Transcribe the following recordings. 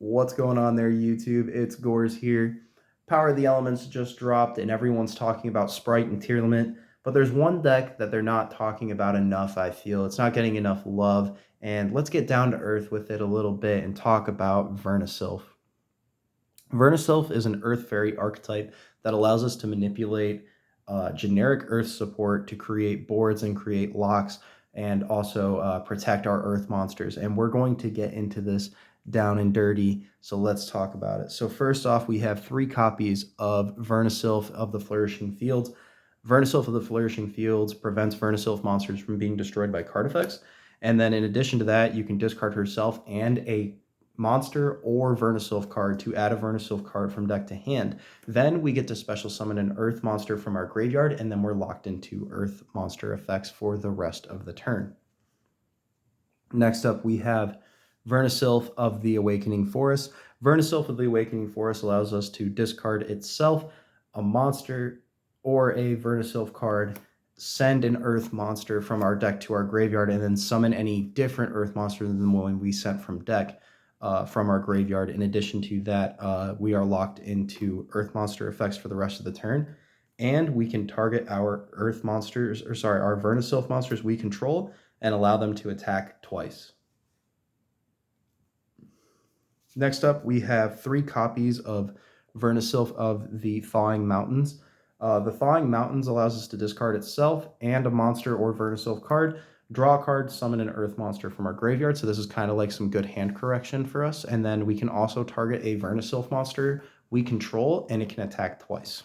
What's going on there, YouTube? It's Gores here. Power of the Elements just dropped, and everyone's talking about Sprite and Tier Limit, but there's one deck that they're not talking about enough, I feel. It's not getting enough love, and let's get down to earth with it a little bit and talk about Vernusylph. Vernusylph is an Earth Fairy archetype that allows us to manipulate generic Earth support to create boards and create locks and also protect our Earth monsters. And we're going to get into this down and dirty, so let's talk about it. So first off, we have 3 copies of Vernusylph of the Flourishing Fields. Vernusylph of the Flourishing Fields prevents Vernusylph monsters from being destroyed by card effects. And then in addition to that, you can discard herself and a monster or Vernusylph card to add a Vernusylph card from deck to hand. Then we get to special summon an Earth monster from our graveyard, and then we're locked into Earth monster effects for the rest of the turn. Next up, we have Vernusylph of the Awakening Forest. Vernusylph of the Awakening Forest allows us to discard itself, a monster, or a Vernusylph card, send an Earth monster from our deck to our graveyard, and then summon any different Earth monster than the one we sent from deck. From our graveyard. In addition to that, we are locked into Earth monster effects for the rest of the turn, and we can target our Earth monsters, our Vernusylph monsters we control, and allow them to attack twice. Next up, we have 3 copies of Vernusylph of the Thawing Mountains. The Thawing Mountains allows us to discard itself and a monster or Vernusylph card, draw a card, summon an Earth monster from our graveyard. So this is kind of like some good hand correction for us. And then we can also target a Vernusylph monster we control, and it can attack twice.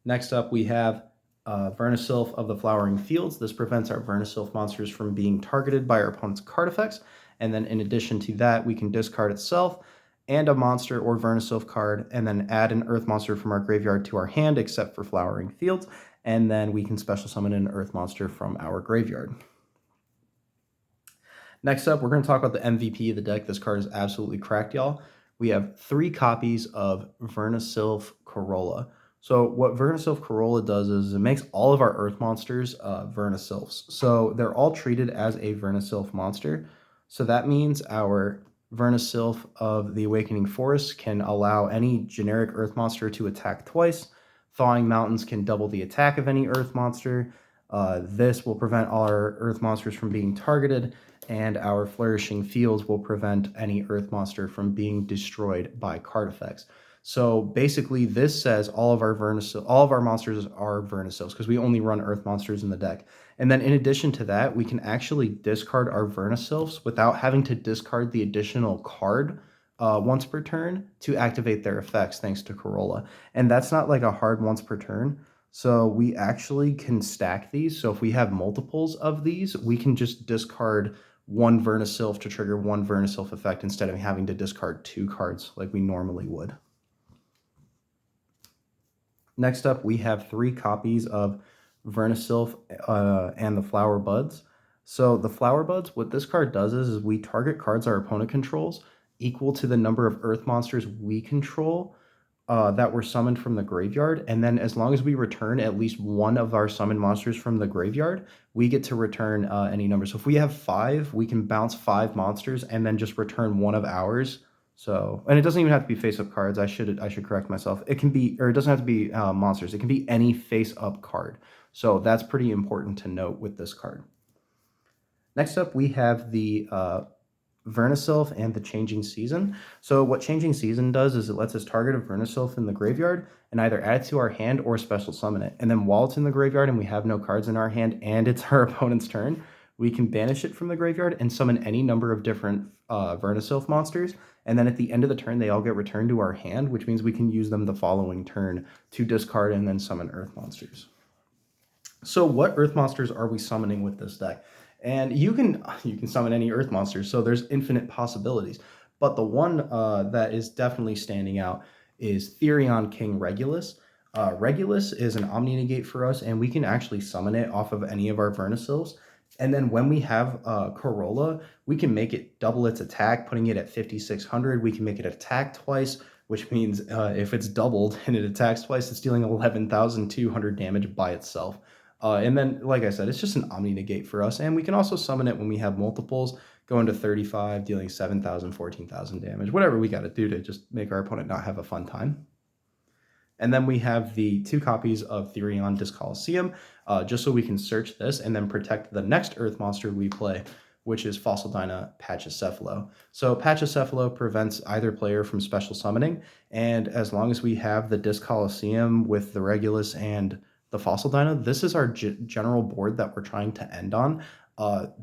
Next up, we have Vernusylph of the Flowering Fields. This prevents our Vernusylph monsters from being targeted by our opponent's card effects. And then in addition to that, we can discard itself and a monster or Vernusylph card, and then add an Earth monster from our graveyard to our hand, except for Flowering Fields. And then we can special summon an Earth monster from our graveyard. Next up, we're going to talk about the MVP of the deck. This card is absolutely cracked, y'all. We have 3 copies of Vernusylph Corolla. So what Vernusylph Corolla does is it makes all of our Earth monsters Vernusylphs. So they're all treated as a Vernusylph monster. So that means our Vernusylph of the Awakening Forest can allow any generic Earth monster to attack twice. Thawing Mountains can double the attack of any Earth monster. This will prevent all our Earth monsters from being targeted, and our Flourishing Fields will prevent any Earth monster from being destroyed by card effects. So basically, this says all of our monsters are Vernusylphs because we only run Earth monsters in the deck. And then in addition to that, we can actually discard our Vernusylphs without having to discard the additional card once per turn to activate their effects, thanks to Corolla. And that's not like a hard once per turn. So we actually can stack these. So if we have multiples of these, we can just discard one Vernusylph to trigger one Vernusylph effect instead of having to discard 2 cards like we normally would. Next up, we have 3 copies of Vernusylph and the Flower Buds. So the Flower Buds, what this card does is we target cards our opponent controls equal to the number of Earth monsters we control that were summoned from the graveyard. And then as long as we return at least one of our summoned monsters from the graveyard, we get to return any number. So if we have 5, we can bounce 5 monsters and then just return one of ours. So, and it doesn't even have to be face-up cards. I should correct myself. It can be, or it doesn't have to be monsters. It can be any face-up card. So that's pretty important to note with this card. Next up, we have the Vernusylph and the Changing Season. So what Changing Season does is it lets us target a Vernusylph in the graveyard and either add it to our hand or special summon it. And then while it's in the graveyard and we have no cards in our hand and it's our opponent's turn, we can banish it from the graveyard and summon any number of different Vernusylph monsters. And then at the end of the turn, they all get returned to our hand, which means we can use them the following turn to discard and then summon Earth monsters. So what Earth monsters are we summoning with this deck? And you can summon any Earth monsters, so there's infinite possibilities. But the one that is definitely standing out is Therion King Regulus. Regulus is an Omni-Negate for us, and we can actually summon it off of any of our Vernusylphs. And then when we have Corolla, we can make it double its attack, putting it at 5,600. We can make it attack twice, which means if it's doubled and it attacks twice, it's dealing 11,200 damage by itself. And then, like I said, it's just an Omni-Negate for us. And we can also summon it when we have multiples going to 35, dealing 7,000, 14,000 damage, whatever we got to do to just make our opponent not have a fun time. And then we have the 2 copies of Therion Dyscoloseum, just so we can search this and then protect the next Earth monster we play, which is Fossil Dyna Pachycephalo. So Pachycephalo prevents either player from special summoning, and as long as we have the Dyscoloseum with the Regulus and the Fossil Dyna, this is our general board that we're trying to end on.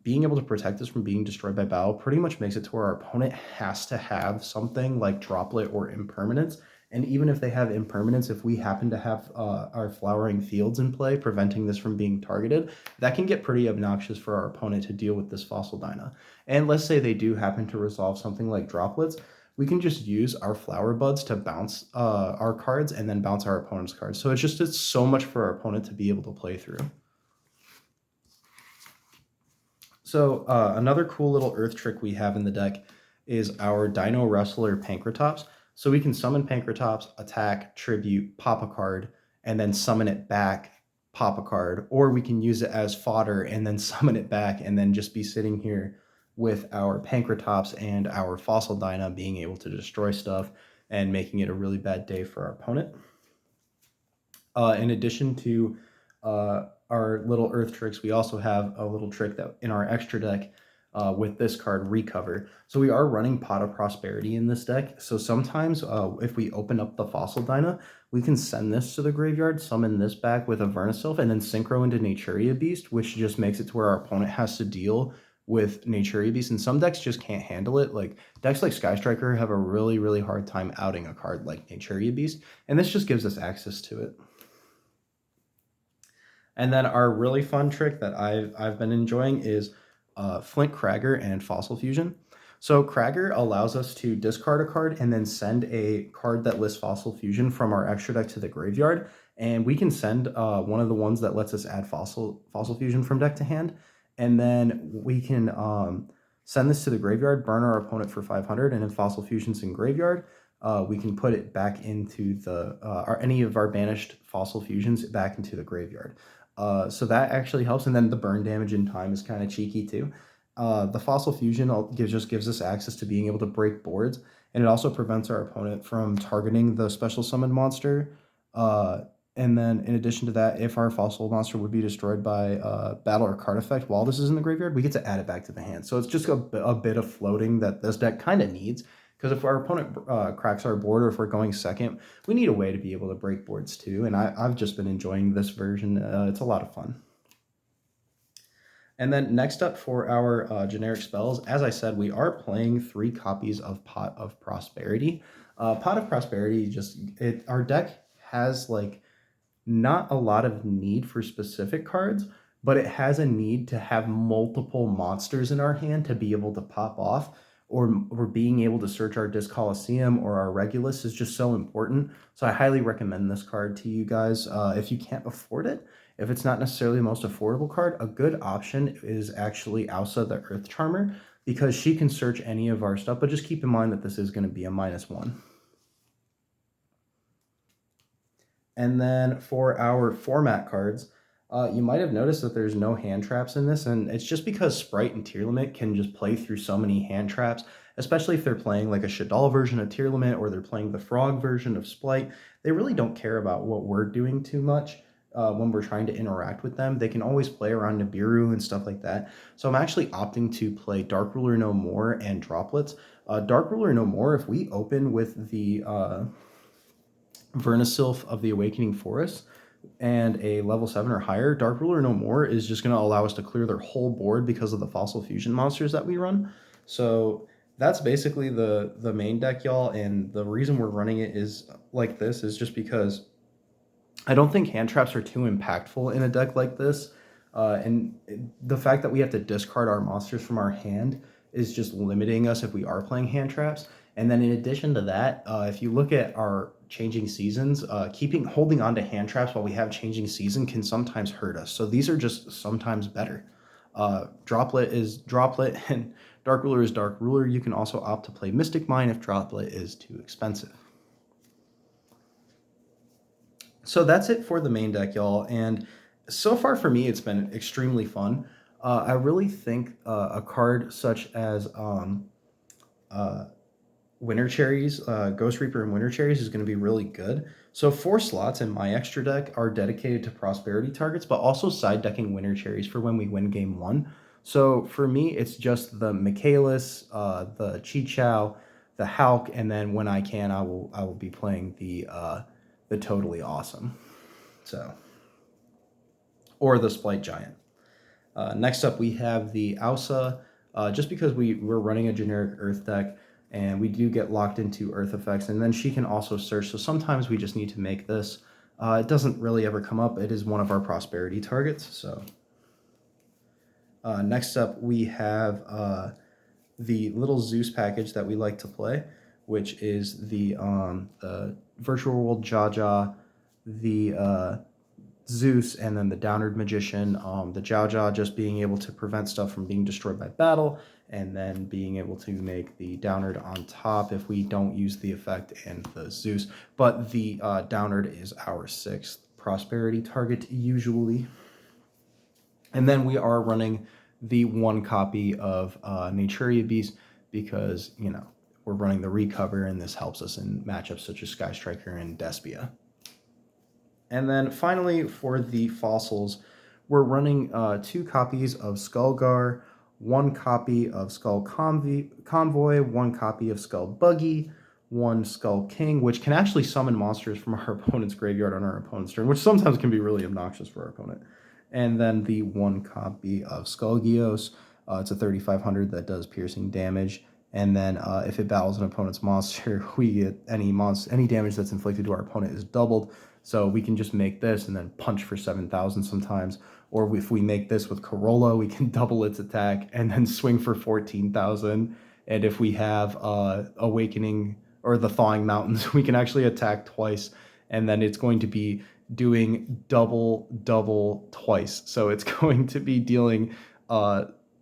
Being able to protect us from being destroyed by battle pretty much makes it to where our opponent has to have something like Droplet or Impermanence. And even if they have Impermanence, if we happen to have our Flowering Fields in play, preventing this from being targeted, that can get pretty obnoxious for our opponent to deal with this Fossil Dyna. And let's say they do happen to resolve something like Droplets, we can just use our Flower Buds to bounce our cards and then bounce our opponent's cards. So it's so much for our opponent to be able to play through. So another cool little Earth trick we have in the deck is our Dino Wrestler Pankratops. So we can summon Pankratops, attack, tribute, pop a card, and then summon it back, pop a card. Or we can use it as fodder and then summon it back and then just be sitting here with our Pankratops and our Fossil Dyna being able to destroy stuff and making it a really bad day for our opponent. In addition to our little Earth tricks, we also have a little trick that in our extra deck with this card, Recover. So we are running Pot of Prosperity in this deck. So sometimes if we open up the Fossil Dyna, we can send this to the graveyard, summon this back with a Vernusylph, and then synchro into Naturia Beast, which just makes it to where our opponent has to deal with Naturia Beast. And some decks just can't handle it. Like decks like Sky Striker have a really, really hard time outing a card like Naturia Beast. And this just gives us access to it. And then our really fun trick that I've been enjoying is Flint Kragger and Fossil Fusion. So Kragger allows us to discard a card and then send a card that lists Fossil Fusion from our extra deck to the graveyard. And we can send one of the ones that lets us add Fossil Fusion from deck to hand. And then we can send this to the graveyard, burn our opponent for 500, and if Fossil Fusion's in graveyard, we can put it back into the any of our banished Fossil Fusions back into the graveyard. So that actually helps, and then the burn damage in time is kind of cheeky too. The Fossil Fusion just gives us access to being able to break boards, and it also prevents our opponent from targeting the special summon monster. And then in addition to that, if our fossil monster would be destroyed by battle or card effect while this is in the graveyard, we get to add it back to the hand. So it's just a bit of floating that this deck kind of needs. Because if our opponent cracks our board or if we're going second, we need a way to be able to break boards too. And I've just been enjoying this version. It's a lot of fun. And then next up for our generic spells, as I said, we are playing 3 copies of Pot of Prosperity. Pot of Prosperity, our deck has like not a lot of need for specific cards, but it has a need to have multiple monsters in our hand to be able to pop off. Or being able to search our Dyscoloseum or our Regulus is just so important. So I highly recommend this card to you guys. If you can't afford it, if it's not necessarily the most affordable card, a good option is actually Ausa the Earth Charmer, because she can search any of our stuff, but just keep in mind that this is going to be a -1. And then for our format cards, you might have noticed that there's no hand traps in this, and it's just because Sprite and Tier Limit can just play through so many hand traps, especially if they're playing like a Shaddoll version of Tier Limit or they're playing the Frog version of Splight. They really don't care about what we're doing too much when we're trying to interact with them. They can always play around Nibiru and stuff like that. So I'm actually opting to play Dark Ruler No More and Droplets. Dark Ruler No More, if we open with the Vernusylph of the Awakening Forest and a level 7 or higher, Dark Ruler No More is just going to allow us to clear their whole board because of the Fossil Fusion monsters that we run. So that's basically the main deck, y'all, and the reason we're running it is like this is just because I don't think hand traps are too impactful in a deck like this, and the fact that we have to discard our monsters from our hand is just limiting us if we are playing hand traps. And then in addition to that, if you look at our changing seasons, holding on to hand traps while we have changing season can sometimes hurt us. So these are just sometimes better. Droplet is Droplet and Dark Ruler is Dark Ruler. You can also opt to play Mystic Mine if Droplet is too expensive. So that's it for the main deck, y'all. And so far for me, it's been extremely fun. I really think a card such as uh, Winter Cherries, Ghost Reaper and Winter Cherries is going to be really good. So 4 slots in my extra deck are dedicated to prosperity targets, but also side decking Winter Cherries for when we win game 1. So for me, it's just the Michaelis, the Chichow, the Hulk, and then when I can, I will be playing the Totally Awesome. So, or the Splight Giant. Next up, we have the Ausa. Just because we're running a generic Earth deck, and we do get locked into Earth effects, and then she can also search. So sometimes we just need to make this. It doesn't really ever come up. It is one of our prosperity targets. So next up, we have the little Zeus package that we like to play, which is the Virtual World Jaja, the Zeus, and then the Downward Magician. The Jaja just being able to prevent stuff from being destroyed by battle, and then being able to make the Downward on top if we don't use the effect, and the Zeus. But the Downward is our 6th prosperity target usually. And then we are running the 1 copy of Naturia Beast because, we're running the Recover, and this helps us in matchups such as Sky Striker and Despia. And then finally, for the fossils, we're running 2 copies of Skullgar, 1 copy of Skull Convoy, 1 copy of Skull Buggy, 1 Skull King, which can actually summon monsters from our opponent's graveyard on our opponent's turn, which sometimes can be really obnoxious for our opponent. And then the 1 copy of Skull Gios. It's a 3500 that does piercing damage. And then if it battles an opponent's monster, we get any damage that's inflicted to our opponent is doubled. So we can just make this and then punch for 7,000 sometimes. Or if we make this with Corolla, we can double its attack and then swing for 14,000. And if we have Awakening or the Thawing Mountains, we can actually attack twice. And then it's going to be doing double twice. So it's going to be dealing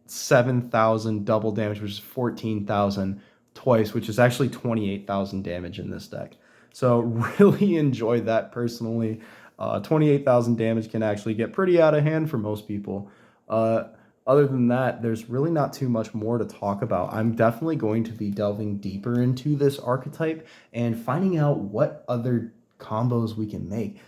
7,000 double damage, which is 14,000 twice, which is actually 28,000 damage in this deck. So really enjoy that personally. 28,000 damage can actually get pretty out of hand for most people. Other than that, there's really not too much more to talk about. I'm definitely going to be delving deeper into this archetype and finding out what other combos we can make.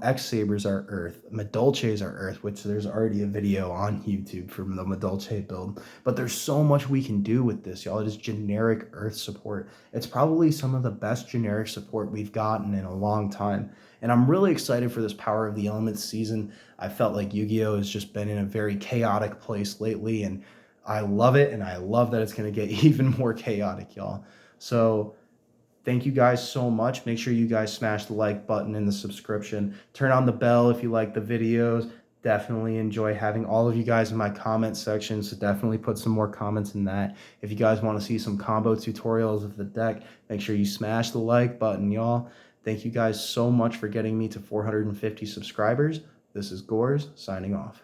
X-Sabers are Earth, Madolches are Earth, which there's already a video on YouTube from the Madolche build. But there's so much we can do with this, y'all. It is generic Earth support. It's probably some of the best generic support we've gotten in a long time. And I'm really excited for this Power of the Elements season. I felt like Yu-Gi-Oh! Has just been in a very chaotic place lately, and I love it, and I love that it's going to get even more chaotic, y'all. So thank you guys so much. Make sure you guys smash the like button and the subscription. Turn on the bell if you like the videos. Definitely enjoy having all of you guys in my comment section, so definitely put some more comments in that. If you guys want to see some combo tutorials of the deck, make sure you smash the like button, y'all. Thank you guys so much for getting me to 450 subscribers. This is Gores, signing off.